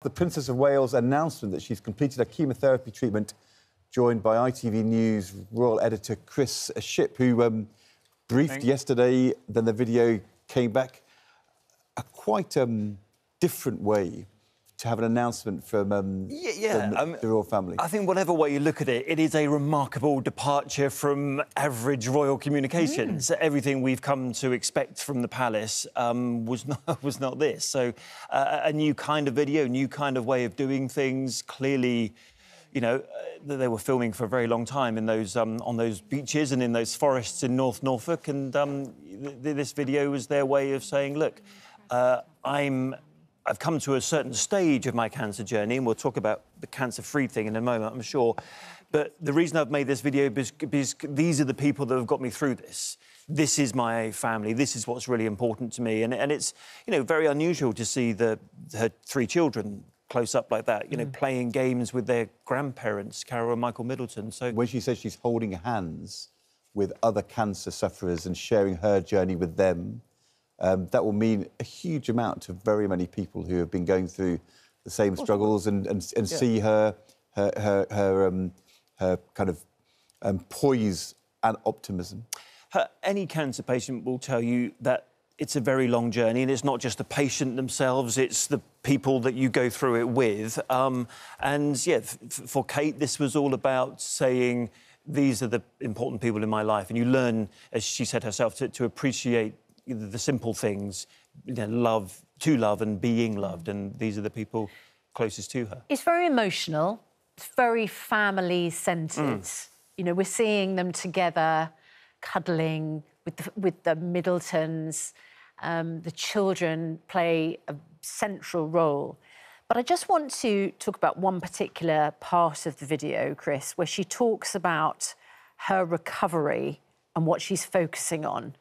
the Princess of Wales' announcement that she's completed her chemotherapy treatment, joined by ITV News royal editor Chris Shipp, who briefed yesterday, then the video came back. A quite different way to have an announcement from, the royal family. I think whatever way you look at it, it is a remarkable departure from average royal communications. Everything we've come to expect from the palace was not this. So a new kind of video, new kind of way of doing things. Clearly, you know, they were filming for a very long time in those on those beaches and in those forests in North Norfolk, and this video was their way of saying, look, I've come to a certain stage of my cancer journey, and we'll talk about the cancer-free thing in a moment, I'm sure. But the reason I've made this video is because these are the people that have got me through this. This is my family. This is what's really important to me. And it's, you know, very unusual to see her 3 children close up like that, you know, playing games with their grandparents, Carol and Michael Middleton. So when she says she's holding hands with other cancer sufferers and sharing her journey with them, that will mean a huge amount to very many people who have been going through the same struggles and see her kind of poise and optimism. Any cancer patient will tell you that it's a very long journey, and it's not just the patient themselves, it's the people that you go through it with. And, yeah, for Kate, this was all about saying, these are the important people in my life. And you learn, as she said herself, to appreciate the simple things, you know, love and being loved, and these are the people closest to her. It's very emotional. It's very family-centred. You know, we're seeing them together, cuddling with the Middletons. The children play a central role. But I just want to talk about one particular part of the video, Chris, where she talks about her recovery and what she's focusing on.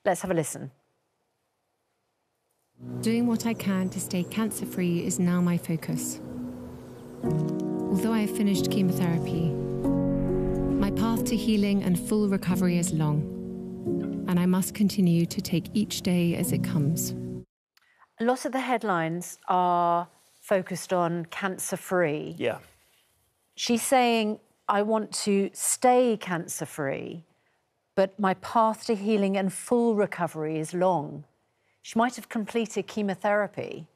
Let's have a listen. Doing what I can to stay cancer-free is now my focus. Although I have finished chemotherapy, my path to healing and full recovery is long, and I must continue to take each day as it comes. A lot of the headlines are focused on cancer-free. Yeah. She's saying, I want to stay cancer-free, but my path to healing and full recovery is long. She might have completed chemotherapy,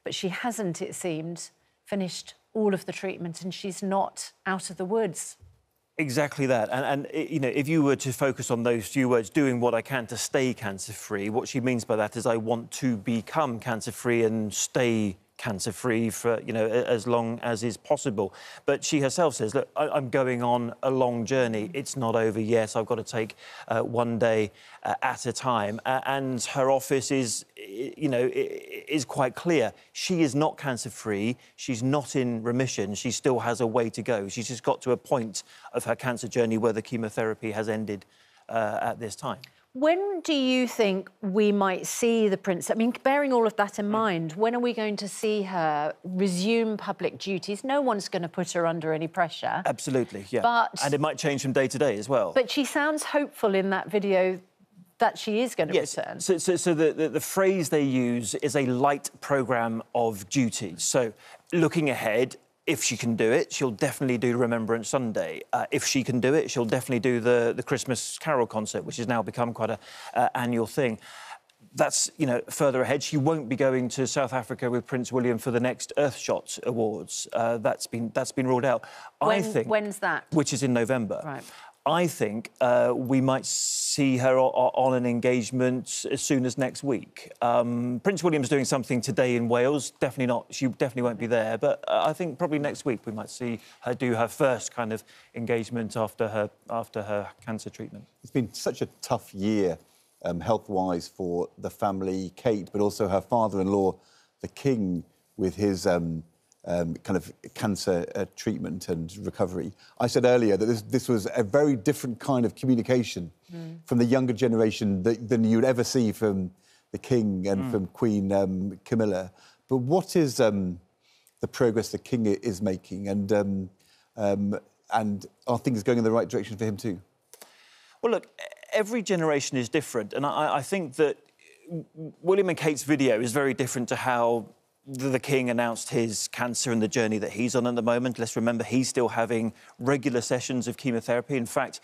but she hasn't, it seemed, finished all of the treatment, and she's not out of the woods. Exactly that. And you know, if you were to focus on those few words, doing what I can to stay cancer-free, what she means by that is I want to become cancer-free and stay cancer-free for, you know, as long as is possible. But she herself says, look, I'm going on a long journey. It's not over yet. I've got to take one day at a time. And her office is, you know, is quite clear. She is not cancer-free. She's not in remission. She still has a way to go. She's just got to a point of her cancer journey where the chemotherapy has ended at this time. When do you think we might see the Princess? I mean, bearing all of that in mind, when are we going to see her resume public duties? No one's going to put her under any pressure. Absolutely, yeah. And it might change from day to day as well. But she sounds hopeful in that video that she is going to return. So the phrase they use is a light programme of duties. So looking ahead, if she can do it, she'll definitely do Remembrance Sunday. If she can do it, she'll definitely do the Christmas Carol concert, which has now become quite an annual thing. That's, you know, further ahead. She won't be going to South Africa with Prince William for the next Earthshot Awards. That's been ruled out. When's that? Which is in November. Right. I think we might see her on an engagement as soon as next week. Prince William's doing something today in Wales. Definitely not. She definitely won't be there. But I think probably next week we might see her do her first kind of engagement after her cancer treatment. It's been such a tough year, health-wise, for the family, Kate, but also her father-in-law, the King, with his kind of cancer treatment and recovery. I said earlier that this was a very different kind of communication from the younger generation than you would ever see from the King and from Queen Camilla. But what is the progress the King is making, and are things going in the right direction for him too? Well, look, every generation is different, and I think that William and Kate's video is very different to how the King announced his cancer and the journey that he's on at the moment. Let's remember he's still having regular sessions of chemotherapy. In fact,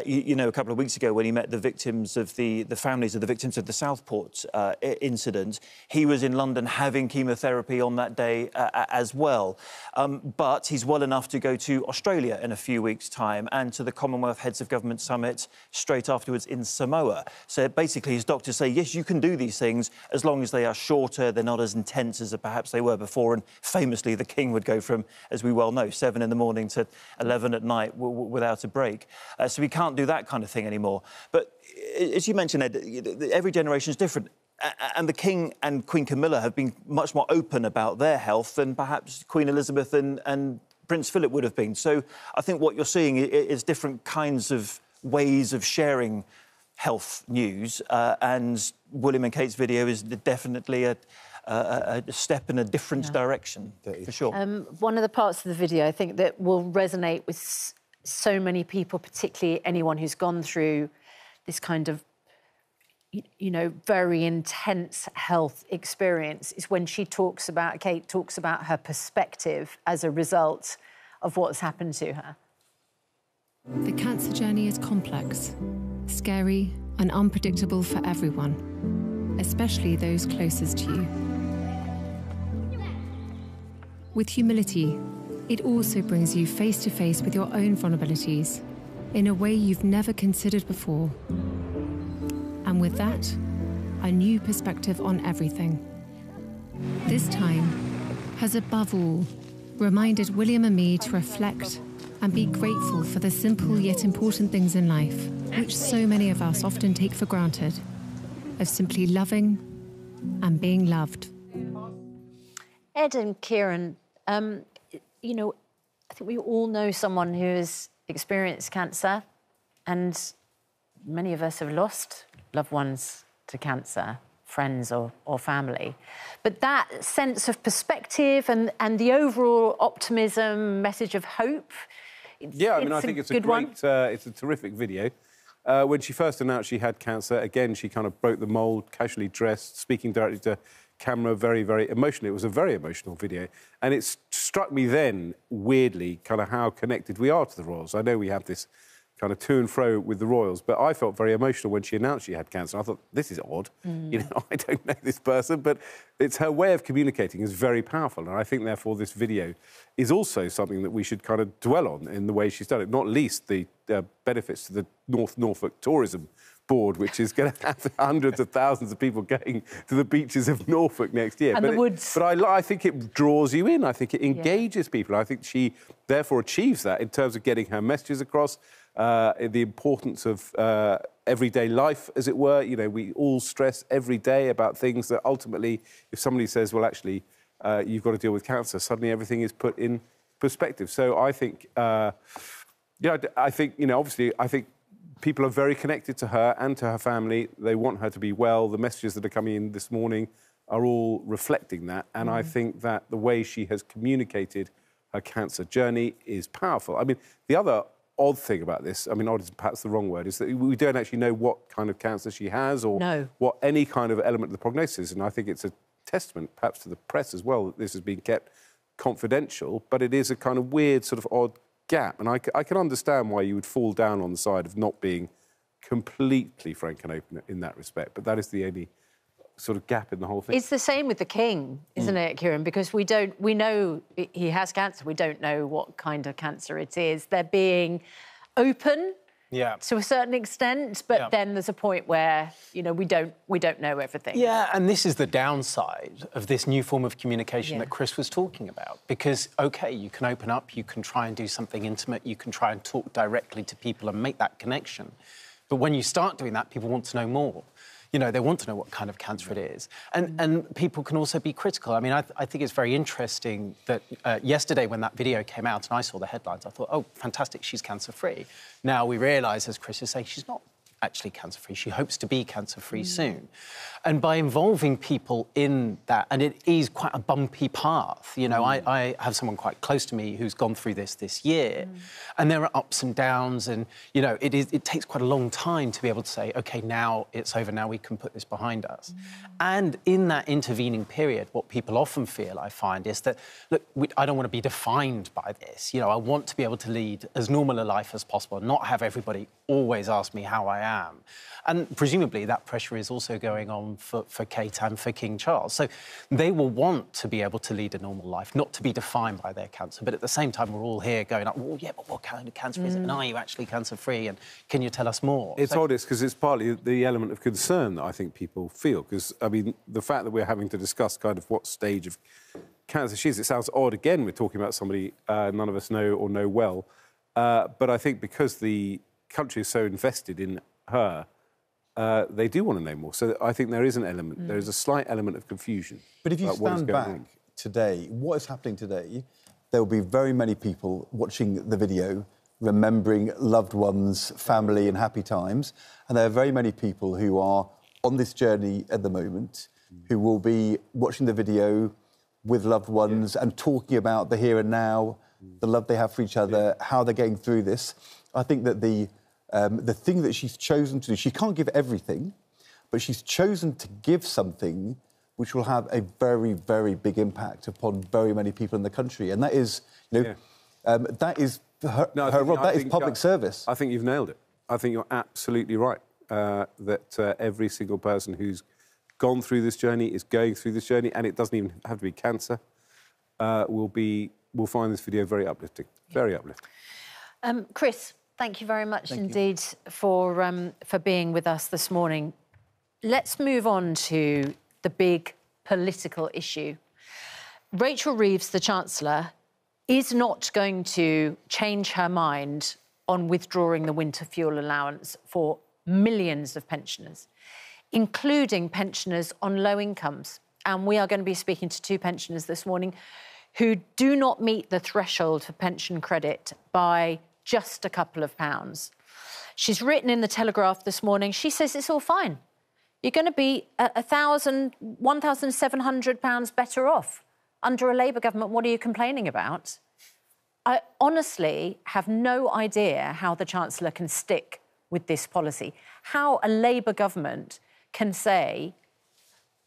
you know, a couple of weeks ago when he met the victims of the families of the victims of the Southport incident, he was in London having chemotherapy on that day as well. But he's well enough to go to Australia in a few weeks' time and to the Commonwealth Heads of Government Summit straight afterwards in Samoa. So basically his doctors say, yes, you can do these things as long as they are shorter, they're not as intense as perhaps they were before. And famously, the King would go from, as we well know, 7 in the morning to 11 at night without a break. So we can't do that kind of thing anymore. But as you mentioned, Ed, every generation is different. And the King and Queen Camilla have been much more open about their health than perhaps Queen Elizabeth and Prince Philip would have been. So I think what you're seeing is different kinds of ways of sharing health news. And William and Kate's video is definitely a step in a different direction, for sure. One of the parts of the video, I think, that will resonate with so many people, particularly anyone who's gone through this kind of, you know, very intense health experience, is when Kate talks about her perspective as a result of what's happened to her. The cancer journey is complex, scary and unpredictable for everyone, especially those closest to you. With humility, it also brings you face to face with your own vulnerabilities in a way you've never considered before. And with that, a new perspective on everything. This time has above all reminded William and me to reflect and be grateful for the simple yet important things in life, which so many of us often take for granted, of simply loving and being loved. Ed and Kieran, you know, I think we all know someone who has experienced cancer, and many of us have lost loved ones to cancer, friends or family. But that sense of perspective and the overall optimism, message of hope, yeah, I mean, I think it's a great, it's a terrific video. When she first announced she had cancer, again, she kind of broke the mould, casually dressed, speaking directly to camera, very, very emotional. It was a very emotional video. And it struck me then, weirdly, kind of how connected we are to the royals. I know we have this kind of to and fro with the royals, but I felt very emotional when she announced she had cancer. I thought, this is odd. You know, I don't know this person, but it's her way of communicating is very powerful. And I think, therefore, this video is also something that we should kind of dwell on in the way she's done it, not least the benefits to the North Norfolk Tourism Board, which is going to have hundreds of thousands of people going to the beaches of Norfolk next year. And the woods. But I think it draws you in. I think it engages people. I think she, therefore, achieves that in terms of getting her messages across, the importance of everyday life, as it were. You know, we all stress every day about things that ultimately, if somebody says, well, actually, you've got to deal with cancer, suddenly everything is put in perspective. So I think, yeah, I think, you know, obviously, I think people are very connected to her and to her family. They want her to be well. The messages that are coming in this morning are all reflecting that. And I think that the way she has communicated her cancer journey is powerful. I mean, the other odd thing about this, I mean, odd is perhaps the wrong word, is that we don't actually know what kind of cancer she has or what any kind of element of the prognosis. And I think it's a testament, perhaps to the press as well, that this has been kept confidential, but it is a kind of weird, sort of odd gap. And I can understand why you would fall down on the side of not being completely frank and open in that respect, but that is the only sort of gap in the whole thing. It's the same with the King, isn't it, Kieran? Because we know he has cancer. We don't know what kind of cancer it is. They're being open to a certain extent, but then there's a point where, you know, we don't know everything. Yeah, and this is the downside of this new form of communication that Chris was talking about. Because, OK, you can open up, you can try and do something intimate, you can try and talk directly to people and make that connection. But when you start doing that, people want to know more. You know, they want to know what kind of cancer it is. And people can also be critical. I mean, I think it's very interesting that yesterday when that video came out and I saw the headlines, I thought, oh, fantastic, she's cancer-free. Now we realise, as Chris is saying, she's not actually cancer-free. She hopes to be cancer-free soon. And by involving people in that, and it is quite a bumpy path, you know, I have someone quite close to me who's gone through this year, and there are ups and downs, and, you know, it takes quite a long time to be able to say, OK, now it's over, now we can put this behind us. And in that intervening period, what people often feel, I find, is that, look, I don't want to be defined by this. You know, I want to be able to lead as normal a life as possible, and not have everybody always ask me how I am. And presumably that pressure is also going on for Kate and for King Charles. So they will want to be able to lead a normal life, not to be defined by their cancer. But at the same time, we're all here going, well, yeah, but what kind of cancer is it? And are you actually cancer-free? And can you tell us more? It's odd, because it's partly the element of concern that I think people feel. Because, I mean, the fact that we're having to discuss kind of what stage of cancer she is, it sounds odd. Again, we're talking about somebody none of us know or know well. But I think because the country is so invested in her, they do want to know more. So I think there is an element, there is a slight element of confusion. But if you stand back today, what is happening today, there will be very many people watching the video, remembering loved ones, family and happy times. And there are very many people who are on this journey at the moment who will be watching the video with loved ones and talking about the here and now, the love they have for each other, how they're getting through this. I think that the thing that she's chosen to do, she can't give everything, but she's chosen to give something which will have a very, very big impact upon very many people in the country. And that is, you know, that is her role, that is public service. I think you've nailed it. I think you're absolutely right, that every single person who's gone through this journey, is going through this journey, and it doesn't even have to be cancer, will find this video very uplifting, very uplifting. Chris, thank you very much indeed for being with us this morning. Let's move on to the big political issue. Rachel Reeves, the Chancellor, is not going to change her mind on withdrawing the winter fuel allowance for millions of pensioners, including pensioners on low incomes. And we are going to be speaking to two pensioners this morning who do not meet the threshold for pension credit by just a couple of pounds. She's written in the Telegraph this morning, she says it's all fine. You're going to be £1,700 better off under a Labour government. What are you complaining about? I honestly have no idea how the Chancellor can stick with this policy, how a Labour government can say,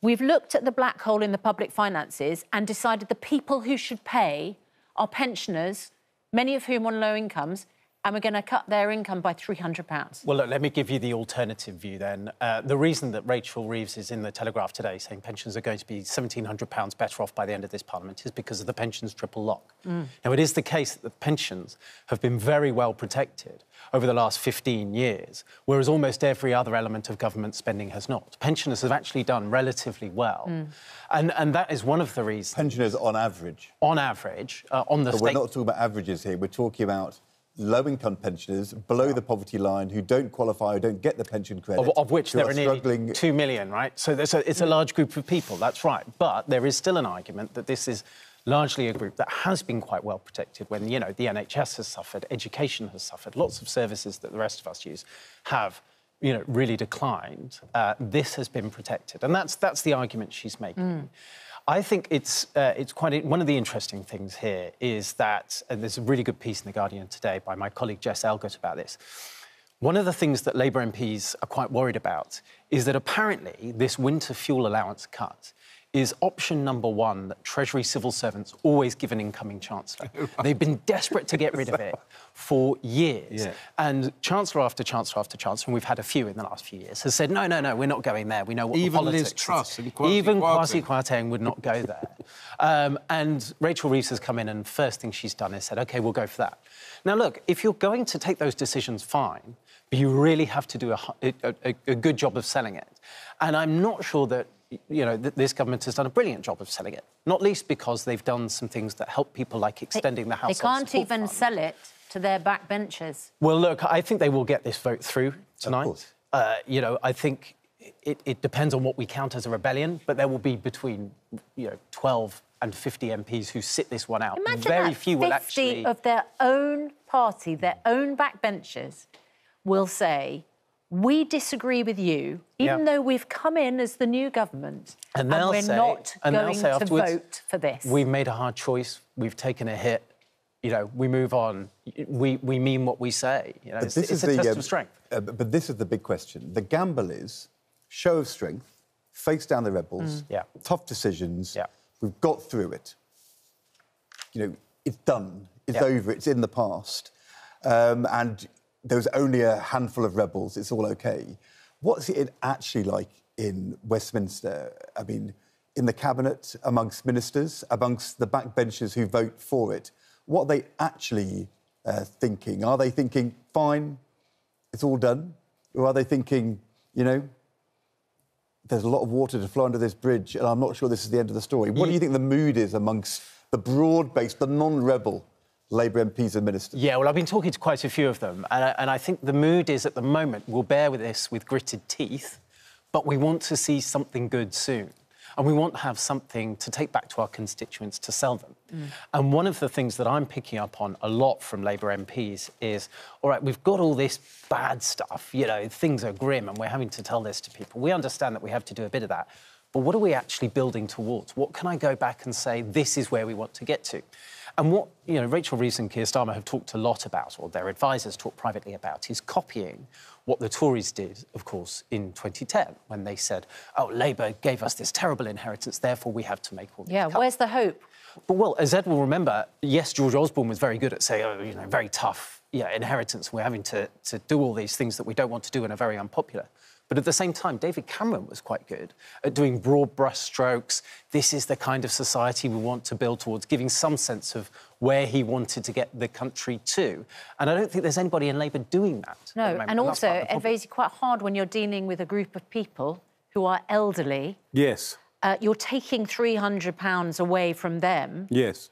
we've looked at the black hole in the public finances and decided the people who should pay are pensioners, many of whom on low incomes, and we're going to cut their income by £300. Well, look, let me give you the alternative view then. The reason that Rachel Reeves is in the Telegraph today saying pensions are going to be £1,700 better off by the end of this Parliament is because of the pensions triple lock. Now, it is the case that the pensions have been very well protected over the last 15 years, whereas almost every other element of government spending has not. Pensioners have actually done relatively well. And that is one of the reasons... Pensioners on average? On average, on the But we're not talking about averages here, we're talking about low-income pensioners below the poverty line who don't qualify, who don't get the pension credit. Of which there are nearly 2 million, right? So it's a large group of people, that's right. But there is still an argument that this is largely a group that has been quite well protected when, you know, the NHS has suffered, education has suffered, lots of services that the rest of us use have, you know, really declined. This has been protected. And that's the argument she's making. I think it's quite... One of the interesting things here is that, and there's a really good piece in The Guardian today by my colleague Jess Elgott about this, one of the things that Labour MPs are quite worried about is that apparently this winter fuel allowance cut is option number one that Treasury civil servants always give an incoming Chancellor. They've been desperate to get rid of it for years. And Chancellor after Chancellor after Chancellor, and we've had a few in the last few years, has said, no, we're not going there. We know what the politics is. Liz Truss and Even Kwasi Kwarteng would not go there. And Rachel Reeves has come in and first thing she's done is said, OK, we'll go for that. Now, look, if you're going to take those decisions, fine, but you really have to do a good job of selling it. And I'm not sure that, you know, this government has done a brilliant job of selling it, not least because they've done some things that help people, like extending the household support fund. They can't even sell it to their backbenchers. Well, look, I think they will get this vote through tonight. You know, I think it depends on what we count as a rebellion, but there will be between, you know, 12 and 50 MPs who sit this one out. Imagine Very that few will actually... 50 of their own party, their own backbenchers, will say, we disagree with you, even though we've come in as the new government, and we're not going to vote for this. We've made a hard choice. We've taken a hit. You know, we move on. We mean what we say. You know, it's a test of strength. But this is the big question. The gamble is show of strength, face down the rebels, tough decisions. We've got through it. You know, it's done. It's over. It's in the past. And there was only a handful of rebels. It's all OK. What's it actually like in Westminster? I mean, in the cabinet, amongst ministers, amongst the backbenchers who vote for it? What are they actually thinking? Are they thinking, fine, it's all done? Or are they thinking, you know, there's a lot of water to flow under this bridge and I'm not sure this is the end of the story? What do you think the mood is amongst the broad-based, the non-rebel Labour MPs and ministers? Yeah, well, I've been talking to quite a few of them, and I think the mood is, at the moment, we'll bear with this with gritted teeth, but we want to see something good soon. And we want to have something to take back to our constituents to sell them. And one of the things that I'm picking up on a lot from Labour MPs is, all right, we've got all this bad stuff, you know, things are grim and we're having to tell this to people. We understand that we have to do a bit of that. But what are we actually building towards? What can I go back and say, this is where we want to get to? And what, you know, Rachel Reeves and Keir Starmer have talked a lot about, or their advisors talk privately about, is copying what the Tories did, of course, in 2010, when they said, oh, Labour gave us this terrible inheritance, therefore we have to make all these cuts. Where's the hope? But, well, as Ed will remember, yes, George Osborne was very good at saying, oh, you know, very tough inheritance, we're having to do all these things that we don't want to do and are very unpopular. But at the same time, David Cameron was quite good at doing broad brushstrokes. This is the kind of society we want to build towards, giving some sense of where he wanted to get the country to. And I don't think there's anybody in Labour doing that. No, and also, Ed, it's quite hard when you're dealing with a group of people who are elderly. Yes. You're taking £300 away from them. Yes.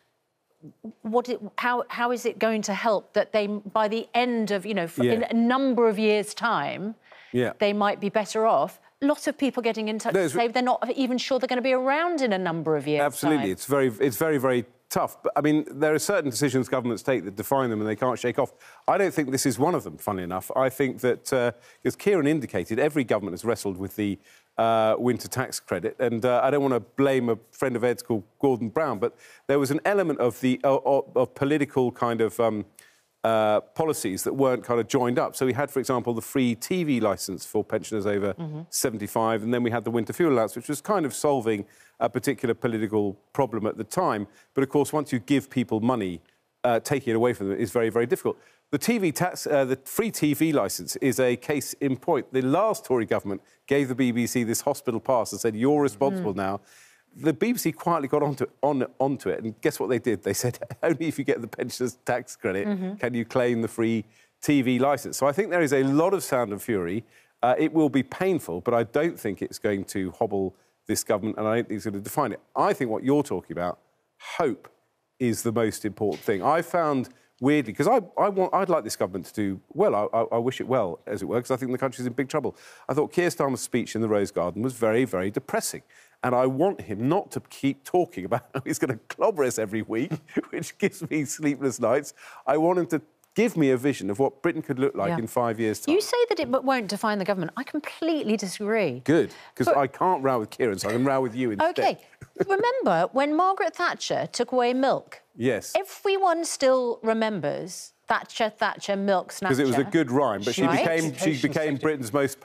How is it going to help that they, by the end of, you know, in a number of years' time, they might be better off? Lots of people getting in touch to say they're not even sure they're going to be around in a number of years' Absolutely. time. It's very, very tough. But, I mean, there are certain decisions governments take that define them and they can't shake off. I don't think this is one of them, funnily enough. I think that, as Kieran indicated, every government has wrestled with the winter tax credit. And I don't want to blame a friend of Ed's called Gordon Brown, but there was an element of the of political kind of policies that weren't kind of joined up. So we had, for example, the free TV licence for pensioners over 75, and then we had the winter fuel allowance, which was kind of solving a particular political problem at the time. But, of course, once you give people money, taking it away from them is very, very difficult. The TV tax, the free TV licence is a case in point. The last Tory government gave the BBC this hospital pass and said, you're responsible now. The BBC quietly got onto it, and guess what they did? They said, only if you get the pensioners' tax credit can you claim the free TV licence. So I think there is a lot of sound and fury. It will be painful, but I don't think it's going to hobble this government, and I don't think it's going to define it. I think what you're talking about, hope, is the most important thing. I found, weirdly, because I'd like this government to do well. I wish it well, as it were, because I think the country's in big trouble. I thought Keir Starmer's speech in the Rose Garden was very, very depressing. And I want him not to keep talking about how he's going to clobber us every week, which gives me sleepless nights. I want him to give me a vision of what Britain could look like in 5 years' time. You say that it won't define the government. I completely disagree. Good, because I can't row with Kieran, so I can row with you instead. OK. Remember when Margaret Thatcher took away milk? Yes. Everyone still remembers Thatcher, milk, snatcher. Because it was a good rhyme, but she became Britain's most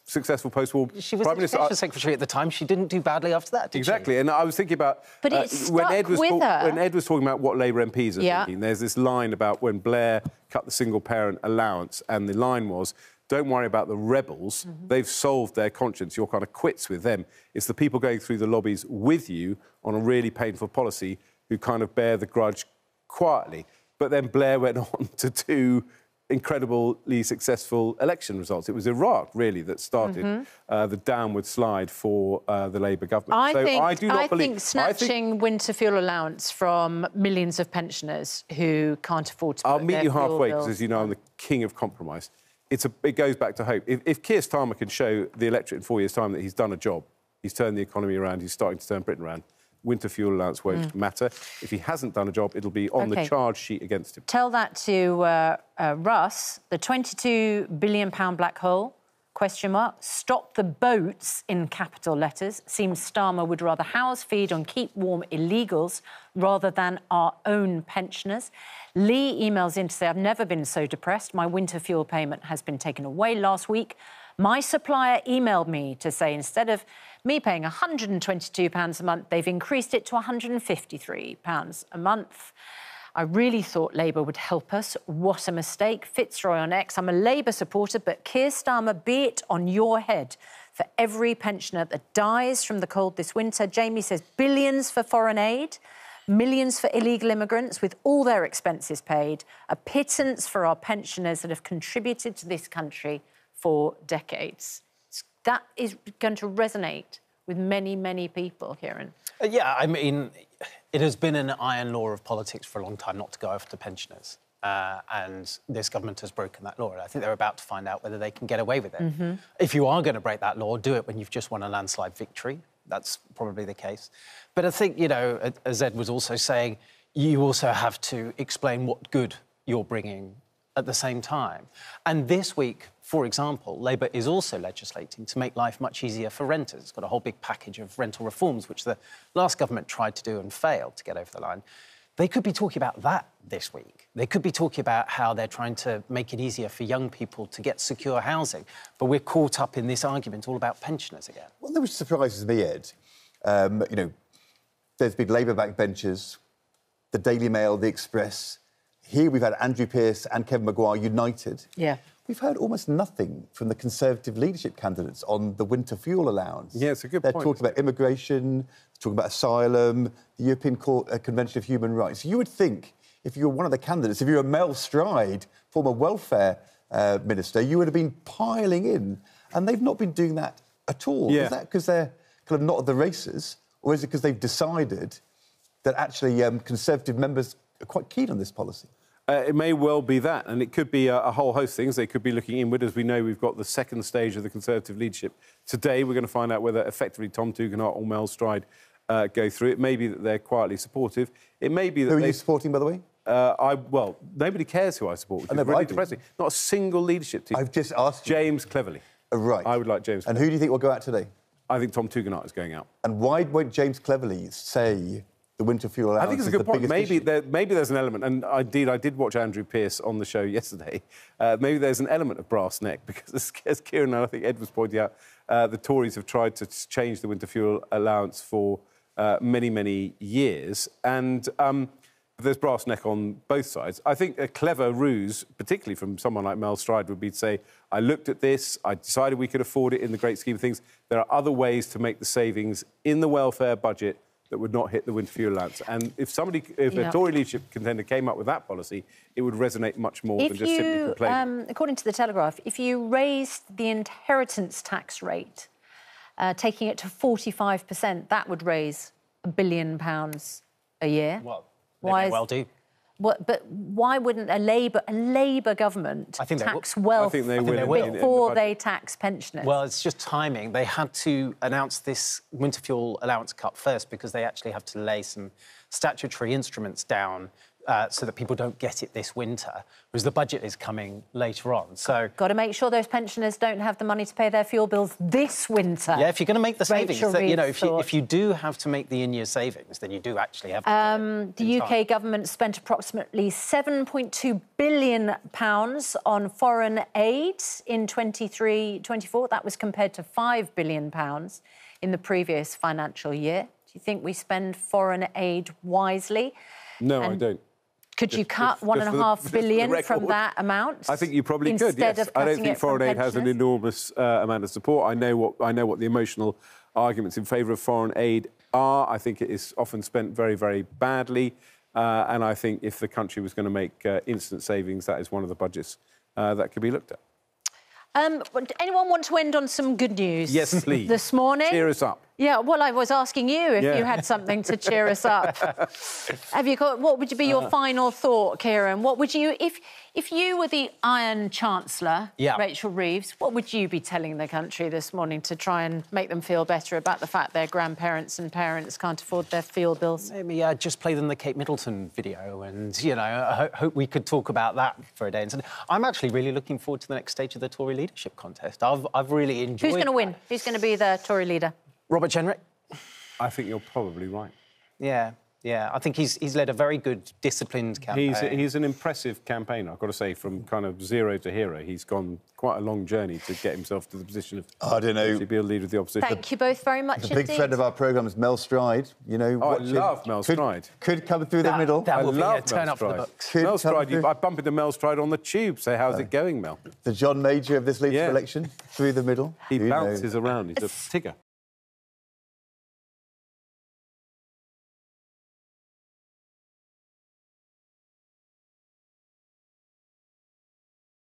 successful post-war Prime Minister. She was the Education Secretary at the time. She didn't do badly after that, did Exactly, she? And I was thinking about... But it stuck with her. When Ed was talking about what Labour MPs are thinking, there's this line about when Blair cut the single-parent allowance, and the line was, don't worry about the rebels, they've solved their conscience, you're kind of quits with them. It's the people going through the lobbies with you on a really painful policy who kind of bear the grudge quietly. But then Blair went on to do incredibly successful election results. It was Iraq, really, that started the downward slide for the Labour government. I think snatching winter fuel allowance from millions of pensioners who can't afford to put I'll meet you halfway, because, as you know, I'm the king of compromise. It goes back to hope. If Keir Starmer can show the electorate in 4 years' time that he's done a job, he's turned the economy around, he's starting to turn Britain around, winter fuel allowance won't matter. If he hasn't done a job, it'll be on the charge sheet against him. Tell that to Russ, the £22 billion black hole, Question mark. Stop the boats in capital letters. Seems Starmer would rather house, feed and keep warm illegals rather than our own pensioners. Lee emails in to say, I've never been so depressed. My winter fuel payment has been taken away last week. My supplier emailed me to say instead of me paying £122 a month, they've increased it to £153 a month. I really thought Labour would help us. What a mistake. Fitzroy on X. I'm a Labour supporter, but Keir Starmer, be it on your head for every pensioner that dies from the cold this winter. Jamie says billions for foreign aid, millions for illegal immigrants with all their expenses paid, a pittance for our pensioners that have contributed to this country for decades. That is going to resonate with many, many people, Kieran. Yeah, I mean, it has been an iron law of politics for a long time not to go after pensioners. And this government has broken that law. And I think they're about to find out whether they can get away with it. If you are going to break that law, do it when you've just won a landslide victory. That's probably the case. But I think, you know, as Ed was also saying, you also have to explain what good you're bringing at the same time. And this week, for example, Labour is also legislating to make life much easier for renters. It's got a whole big package of rental reforms, which the last government tried to do and failed to get over the line. They could be talking about that this week. They could be talking about how they're trying to make it easier for young people to get secure housing. But we're caught up in this argument all about pensioners again. One thing which surprises me, Ed, you know, there's been Labour backbenchers, the Daily Mail, the Express. Here we've had Andrew Pearce and Kevin Maguire united. Yeah. We've heard almost nothing from the Conservative leadership candidates on the winter fuel allowance. Yeah, it's a good They're point. talking about immigration, talking about asylum, the European Convention of Human Rights. You would think, if you were one of the candidates, if you were Mel Stride, former welfare minister, you would have been piling in. And they've not been doing that at all. Yeah. Is that because they're kind of not at the races? Or is it because they've decided that actually Conservative members are quite keen on this policy? It may well be that, and it could be a whole host of things. They could be looking inward. As we know, we've got the second stage of the Conservative leadership. Today, we're going to find out whether effectively Tom Tugendhat or Mel Stride go through. It may be that they're quietly supportive. It may be that Who are you supporting, by the way? Well, nobody cares who I support, which is really depressing. Not a single leadership team. I've just asked you. James Cleverly. Right. I would like James And Cleverly. who do you think will go out today? I think Tom Tugendhat is going out. And why won't James Cleverly say the winter fuel allowance I think it's a is good the point. biggest Maybe there's an element, and indeed I did watch Andrew Pearce on the show yesterday. Maybe there's an element of brass neck, because as Kieran and I think Ed was pointing out, the Tories have tried to change the winter fuel allowance for many, many years, and there's brass neck on both sides. I think a clever ruse, particularly from someone like Mel Stride, would be to say, I looked at this, I decided we could afford it in the great scheme of things. There are other ways to make the savings in the welfare budget that would not hit the winter fuel allowance. And if a Tory leadership contender came up with that policy, it would resonate much more than just simply complaining. According to the Telegraph, if you raised the inheritance tax rate, taking it to 45%, that would raise £1 billion a year. Well, they may well do. But why wouldn't a Labour government tax wealth before they tax pensioners? Well, it's just timing. They had to announce this winter fuel allowance cut first because they actually have to lay some statutory instruments down so that people don't get it this winter, whereas the budget is coming later on. So got to make sure those pensioners don't have the money to pay their fuel bills this winter. Yeah, if you're going to make the savings, Rachel you know, if you do have to make the in-year savings, then you do actually have to. The UK government spent approximately £7.2 billion on foreign aid in 23-24. That was compared to £5 billion in the previous financial year. Do you think we spend foreign aid wisely? No, I don't. Could you cut £1.5 billion from that amount? I think you probably could, yes. I don't think foreign aid has an enormous amount of support. I know what the emotional arguments in favour of foreign aid are. I think it is often spent very, very badly. And I think if the country was going to make instant savings, that is one of the budgets that could be looked at. Anyone want to end on some good news? Yes, please. This morning? Cheer us up. Yeah, well, I was asking you if you had something to cheer us up. Have you got? What would be your final thought, Kieran? What would you, if you were the Iron Chancellor, Rachel Reeves, what would you be telling the country this morning to try and make them feel better about the fact their grandparents and parents can't afford their fuel bills? Maybe just play them the Kate Middleton video, and you know, I hope we could talk about that for a day. And I'm actually really looking forward to the next stage of the Tory leadership contest. I've really enjoyed. Who's going to win? Who's going to be the Tory leader? Robert Jenrick. I think you're probably right. Yeah. I think he's led a very good, disciplined campaign. He's an impressive campaigner, I've got to say. From kind of zero to hero, he's gone quite a long journey to get himself to the position of... I don't know. ...to be a leader of the opposition. Thank you both very much The big friend of our programme is Mel Stride. You know, I love Mel Stride. Could come through the middle. That will be a love turn Mel up for the Stride. books. Could Mel come Stride, through. I bump into Mel Stride on the tube. Say, how's it going, Mel? The John Major of this leadership election, through the middle. He bounces around. He's a tigger.